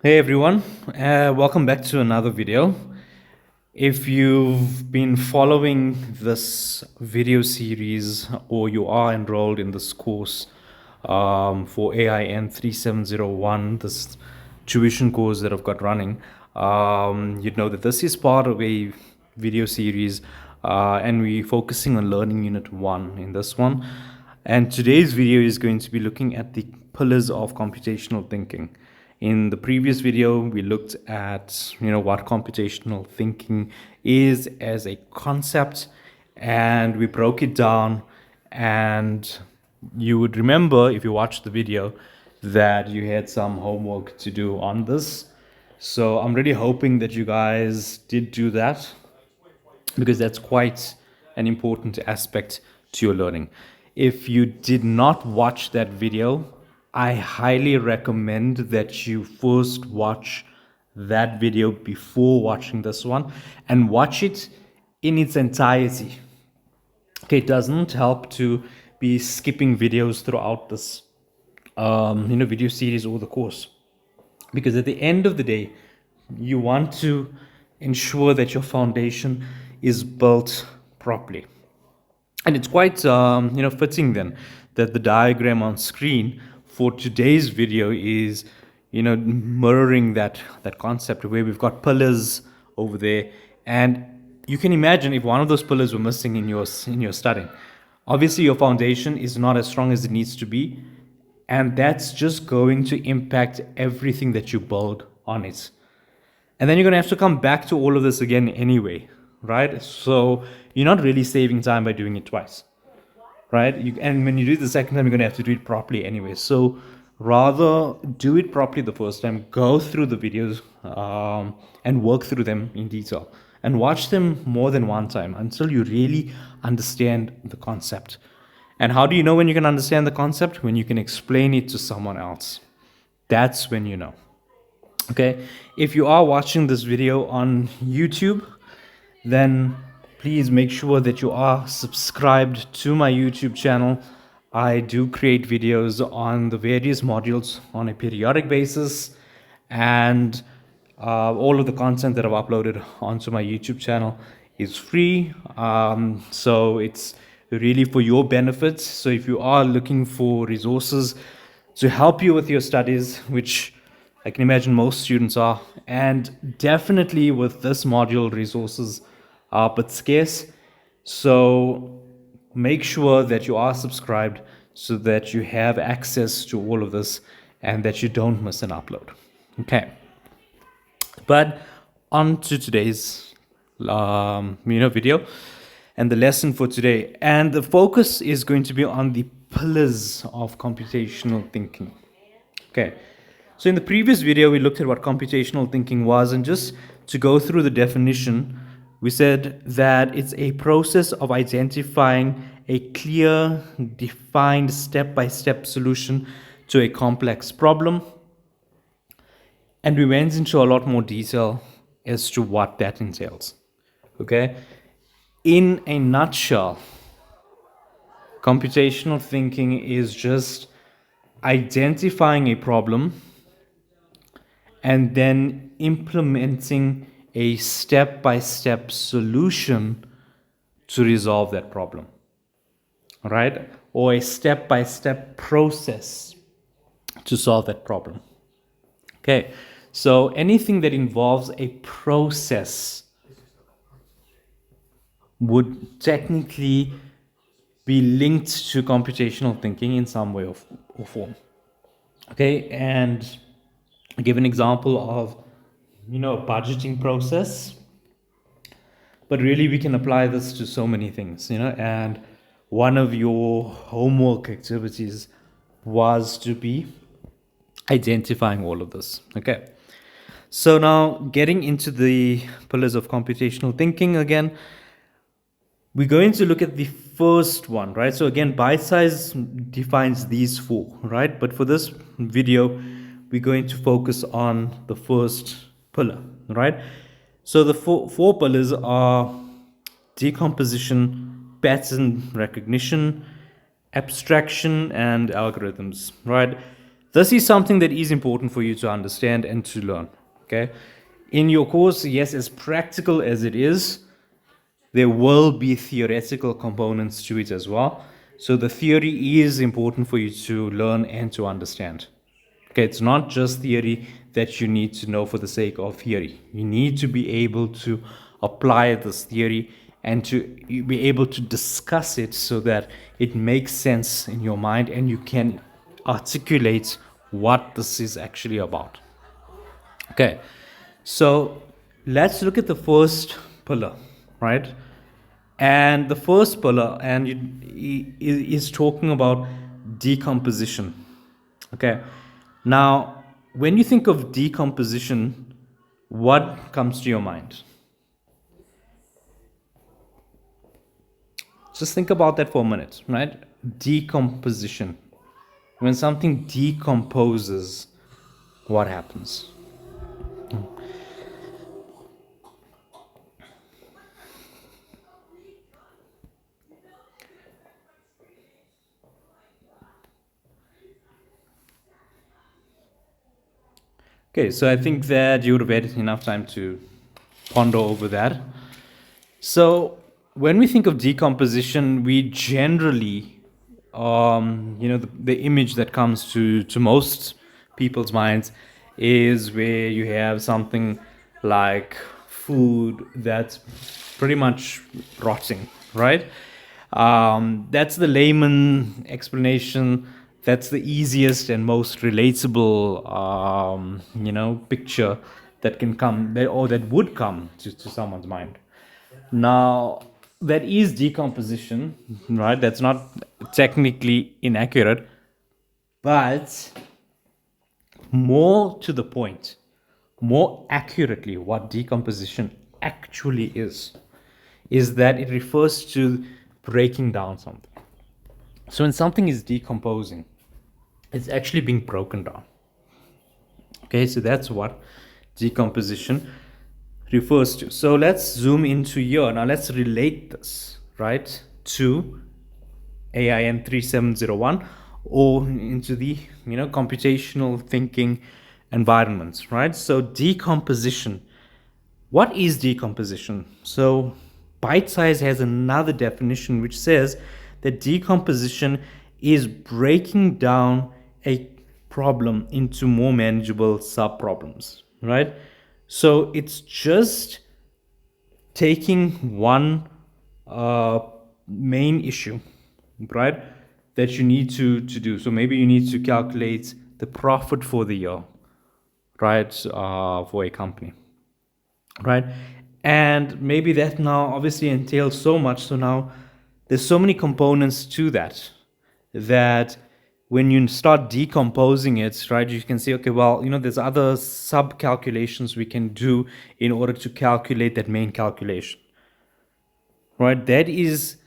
Hey everyone, welcome back to another video. If you've been following this video series or you are enrolled in this course for AIN3701, this tuition course that I've got running, you'd know that this is part of a video series and we're focusing on learning unit 1 in this one. And today's video is going to be looking at the pillars of computational thinking. In the previous video, we looked at what computational thinking is as a concept, and we broke it down. And you would remember, if you watched the video, that you had some homework to do on this. So I'm really hoping that you guys did do that, because that's quite an important aspect to your learning. If you did not watch that video, I highly recommend that you first watch that video before watching this one and watch it in its entirety. Okay, it doesn't help to be skipping videos throughout this video series or the course, because at the end of the day, you want to ensure that your foundation is built properly. And it's quite fitting then that the diagram on screen for today's video is mirroring that concept, where we've got pillars over there. And you can imagine if one of those pillars were missing in your studying, obviously your foundation is not as strong as it needs to be, and that's just going to impact everything that you build on it. And then you're going to have to come back to all of this again anyway, right? So you're not really saving time by doing it twice, right? And when you do it the second time, you're going to have to do it properly anyway. So rather do it properly the first time, go through the videos and work through them in detail, and watch them more than one time until you really understand the concept. And how do you know when you can understand the concept? When you can explain it to someone else. That's when you know. Okay, if you are watching this video on YouTube, then please make sure that you are subscribed to my YouTube channel. I do create videos on the various modules on a periodic basis, and all of the content that I've uploaded onto my YouTube channel is free. So it's really for your benefit. So if you are looking for resources to help you with your studies, which I can imagine most students are, and definitely with this module, resources are but scarce. So make sure that you are subscribed so that you have access to all of this and that you don't miss an upload. Okay. But on to today's video and the lesson for today. And the focus is going to be on the pillars of computational thinking. Okay. So in the previous video, we looked at what computational thinking was, and just to go through the definition, we said that it's a process of identifying a clear, defined step-by-step solution to a complex problem. And we went into a lot more detail as to what that entails. Okay? In a nutshell, computational thinking is just identifying a problem and then implementing a step-by-step solution to resolve that problem, right? Or a step-by-step process to solve that problem. Okay, so anything that involves a process would technically be linked to computational thinking in some way or form. Okay, and I'll give an example of a budgeting process, but really we can apply this to so many things, and one of your homework activities was to be identifying all of this. Okay, so now getting into the pillars of computational thinking again, we're going to look at the first one, right? So again, bite size defines these four, right? But for this video, we're going to focus on the first pillar, right? So the four pillars are decomposition, pattern recognition, abstraction, and algorithms, right? This is something that is important for you to understand and to learn. Okay, in your course, yes, as practical as it is, there will be theoretical components to it as well. So the theory is important for you to learn and to understand. Okay, it's not just theory that you need to know for the sake of theory. You need to be able to apply this theory and to be able to discuss it so that it makes sense in your mind and you can articulate what this is actually about. Okay, so let's look at the first pillar, right? And the first pillar is talking about decomposition. Okay, now when you think of decomposition, what comes to your mind? Just think about that for a minute, right? Decomposition. When something decomposes, what happens? Okay, so I think that you would have had enough time to ponder over that. So when we think of decomposition, we generally, the image that comes to most people's minds is where you have something like food that's pretty much rotting, right? That's the layman explanation. That's the easiest and most relatable, picture that can come, or that would come to someone's mind. Now, that is decomposition, right? That's not technically inaccurate, but more to the point, more accurately, what decomposition actually is that it refers to breaking down something. So when something is decomposing, it's actually being broken down. Okay, so that's what decomposition refers to. So let's zoom into here. Now let's relate this, right, to AIN3701 or into the, computational thinking environments, right? So decomposition. What is decomposition? So Bite Size has another definition which says that decomposition is breaking down a problem into more manageable sub-problems, right? So it's just taking one main issue, right, that you need to do. So maybe you need to calculate the profit for the year, right, for a company, right? And maybe that now obviously entails so much. So now there's so many components to that when you start decomposing it, right, you can say, okay, well, there's other sub calculations we can do in order to calculate that main calculation, right? That is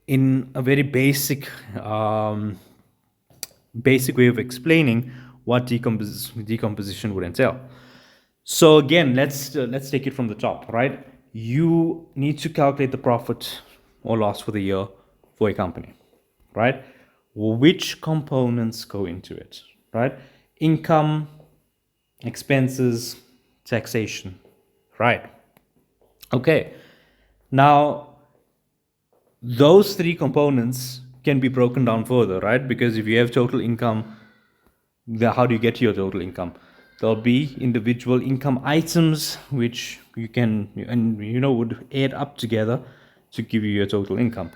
in a very basic way of explaining what decomposition would entail. So again, let's take it from the top, right? You need to calculate the profit or loss for the year for a company, right? Which components go into it, right? Income, expenses, taxation, right? Okay. Now, those three components can be broken down further, right? Because if you have total income, how do you get to your total income? There'll be individual income items which you can would add up together to give you your total income.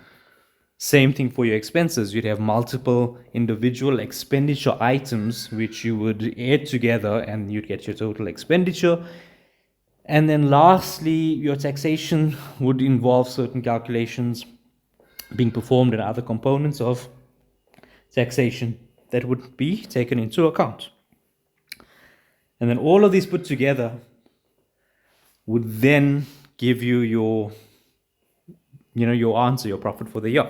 Same thing for your expenses. You'd have multiple individual expenditure items which you would add together and you'd get your total expenditure. And then lastly, your taxation would involve certain calculations being performed and other components of taxation that would be taken into account. And then all of these put together would then give you your answer, your profit for the year.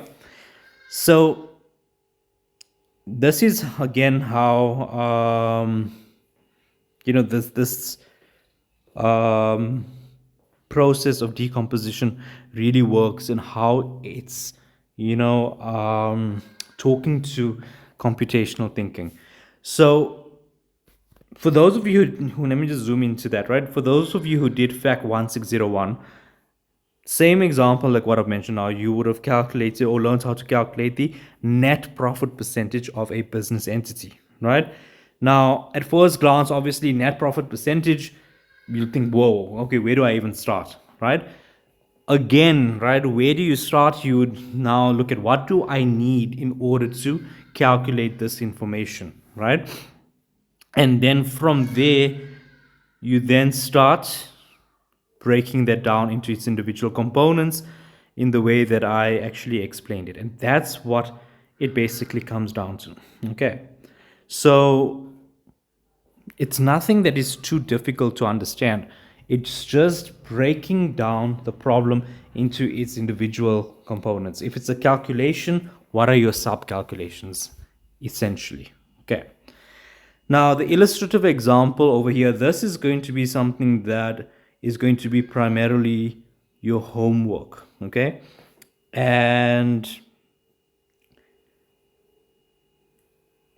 So this is again how this process of decomposition really works and how it's talking to computational thinking. So for those of you who, let me just zoom into that, right? For those of you who did FAC 1601, same example like what I've mentioned now, you would have calculated or learned how to calculate the net profit percentage of a business entity, right? Now, at first glance, obviously, net profit percentage, you'll think, whoa, okay, where do I even start, right? Again, right, where do you start? You would now look at what do I need in order to calculate this information, right? And then from there, you then start breaking that down into its individual components in the way that I actually explained it. And that's what it basically comes down to. Okay. So it's nothing that is too difficult to understand. It's just breaking down the problem into its individual components. If it's a calculation, what are your sub calculations essentially? Okay. Now, the illustrative example over here, this is going to be something that is going to be primarily your homework, okay? And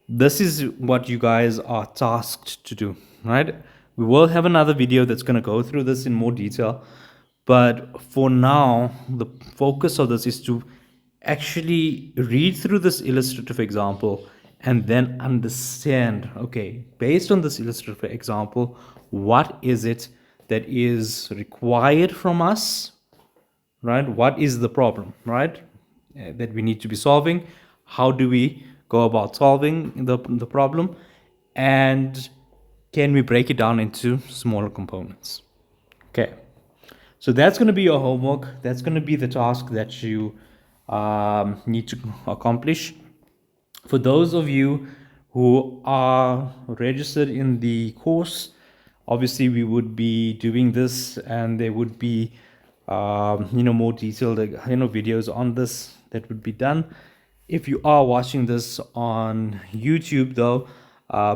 this is what you guys are tasked to do, right? We will have another video that's going to go through this in more detail. But for now, the focus of this is to actually read through this illustrative example and then understand, okay, based on this illustrative example, what is it that is required from us, right? What is the problem, right? That we need to be solving. How do we go about solving the problem? And can we break it down into smaller components? Okay. So that's going to be your homework. That's going to be the task that you need to accomplish. For those of you who are registered in the course, obviously we would be doing this, and there would be more detailed videos on this that would be done. If you are watching this on YouTube though,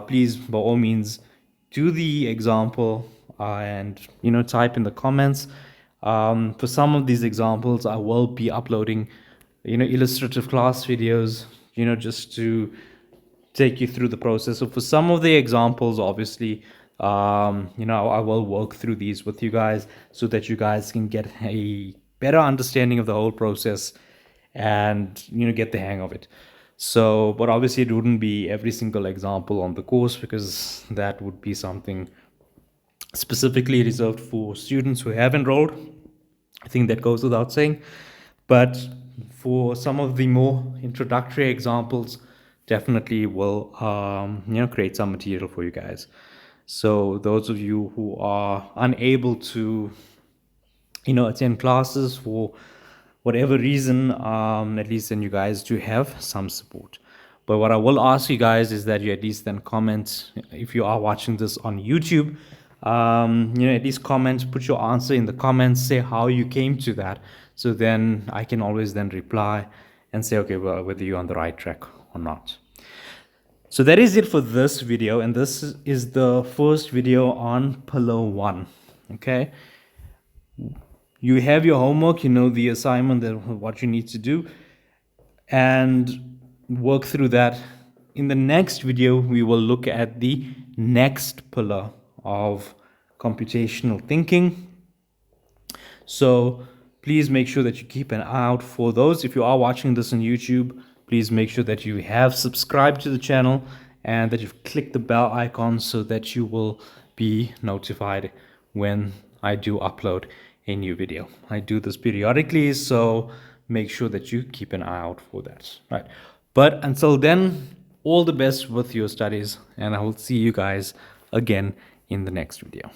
please by all means do the example and type in the comments. For some of these examples, I will be uploading illustrative class videos, just to take you through the process. So for some of the examples, obviously, I will work through these with you guys so that you guys can get a better understanding of the whole process and get the hang of it. So, but obviously it wouldn't be every single example on the course, because that would be something specifically reserved for students who have enrolled. I think that goes without saying. But for some of the more introductory examples, definitely will create some material for you guys. So those of you who are unable to attend classes for whatever reason, at least then you guys do have some support. But what I will ask you guys is that you at least then comment, if you are watching this on YouTube, at least comment, put your answer in the comments, say how you came to that. So then I can always then reply and say, okay, well, whether you're on the right track or not. So that is it for this video. And this is the first video on pillar 1. Okay. You have your homework, the assignment, that what you need to do, and work through that. In the next video, we will look at the next pillar of computational thinking. So please make sure that you keep an eye out for those. If you are watching this on YouTube, please make sure that you have subscribed to the channel and that you've clicked the bell icon so that you will be notified when I do upload a new video. I do this periodically, so make sure that you keep an eye out for that. Right. But until then, all the best with your studies, and I will see you guys again in the next video.